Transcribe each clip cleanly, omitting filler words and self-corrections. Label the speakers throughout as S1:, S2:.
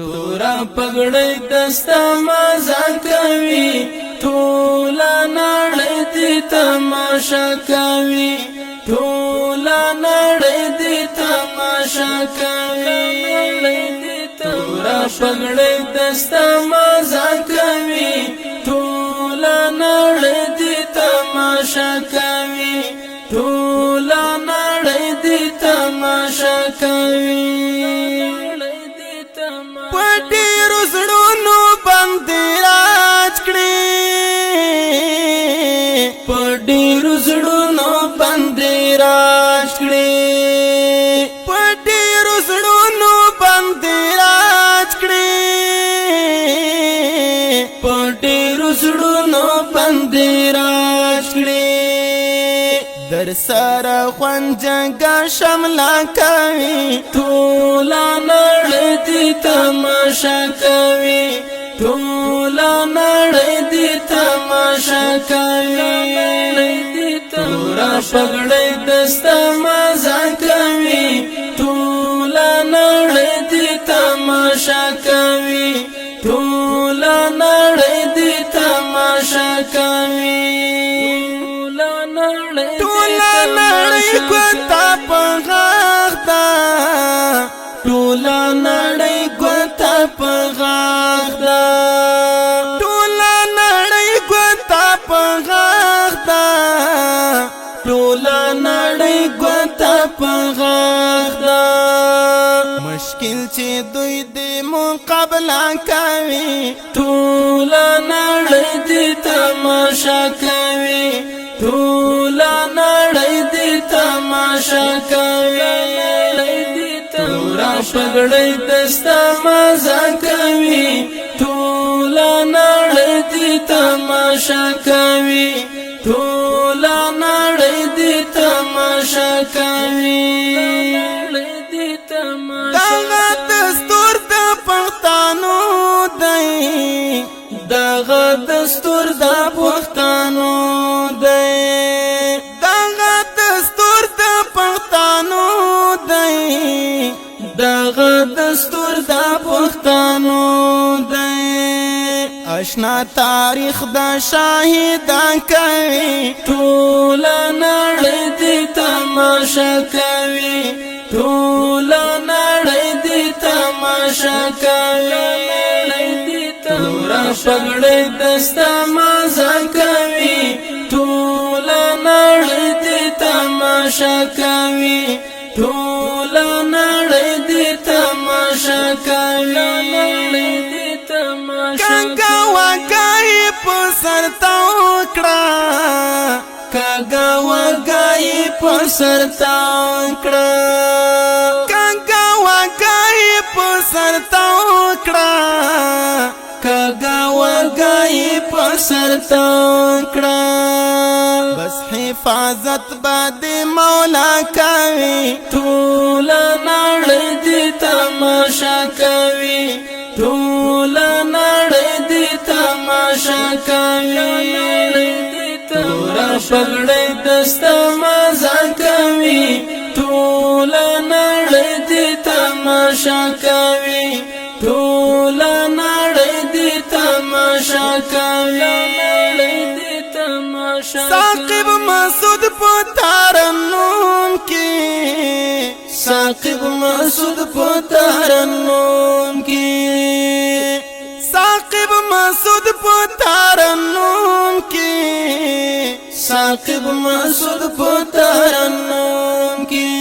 S1: تورا پګړې دستا مزه کوي ټوله نړۍ دې تماشا کوي ټوله نړۍ دې تماشا کوي تورا پګړې دستا مزه کوي ټوله نړۍ دې تماشا کوي ټوله نړۍ دې تماشا کوي
S2: پټیرو زړونو باندې راج کړی
S1: پټیرو زړونو باندې راج کړی
S2: پټیرو زړونو باندې راج کړی
S1: پټیرو زړونو باندې راج کړی
S2: در سره خوانجنګا شملا کوي
S1: ټوله نړۍ دې تماشا کوي ټوله نړۍ دې تماشا کوي تورا پګړې دستا مزه کوي ټوله نړۍ دې تماشا کوي ټوله نړۍ دې تماشا کوي
S2: ټوله نړۍ ګوتا په غاښ ده
S1: ټوله نړۍ ګوتا په غاښ ده
S2: ټوله نړۍ ګوتا په غاښ ده
S1: ټوله نړۍ ګوتا په غاښ ده
S2: مشکل چې دوی دې مقابله کوي
S1: ټوله نړۍ دې تماشا کوي ټوله نړۍ دې تماشا کوي تورا پګړې دستا مزه کوي ټوله نړۍ دې تماشا کوي ټوله نړۍ دې تماشا کوي
S2: دغه دستور د پښتنو دی
S1: دغه دستور د پښتنو دی
S2: دغه دستور د پښتنو دی
S1: دغه دستور د پښتنو دی
S2: آشنا تاریخ د شاهد کوي
S1: ټوله نړۍ دې تماشا کوي ټوله نړۍ دې تماشا کوي تورا پګړې دستا مزه کوي ټوله نړۍ دې تماشا کوي ټوله نړۍ دې تماشا کوي
S2: کاګه وګای په سر تا وکړه
S1: کاګه وګای په سر تا وکړه
S2: کاګه وګای په سر تا وکړه
S1: کاګه وګای په سر تا وکړه
S2: بس حفاظت باد مولا کوي
S1: ټوله نړۍ دې تماشا کوي ټوله نړۍ دې تماشا کوي تورا پګړې دستا مزه کوي ټوله نړۍ دې تماشا کوي ټوله نړۍ دې تماشا کوي
S2: ساقب مسعود په ترنم کې
S1: ساقب مسعود په ترنم کې
S2: ساقب مسعود په ترنم کې
S1: ساقب مسعود په ترنم کې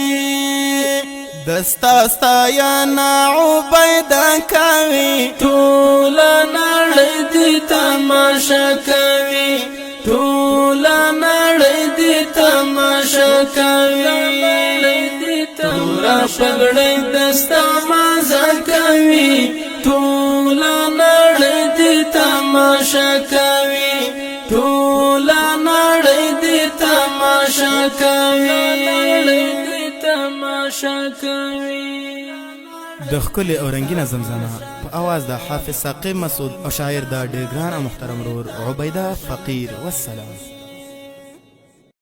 S2: دستا ستایا نا عبید کوي
S1: ټوله نړۍ دې تماشا کوي ټوله نړۍ دې تماشا کوي تورا پګړې دستا مزه کوي ټوله نړۍ دې تماشا کوي ټوله نړۍ دې تماشا کوي
S2: د ښکلې او رنګینه زمزمه په اواز د حافظ ساقب مسعود او شاعر د ډېر ګران او محترم رور عبیده فقیر والسلام.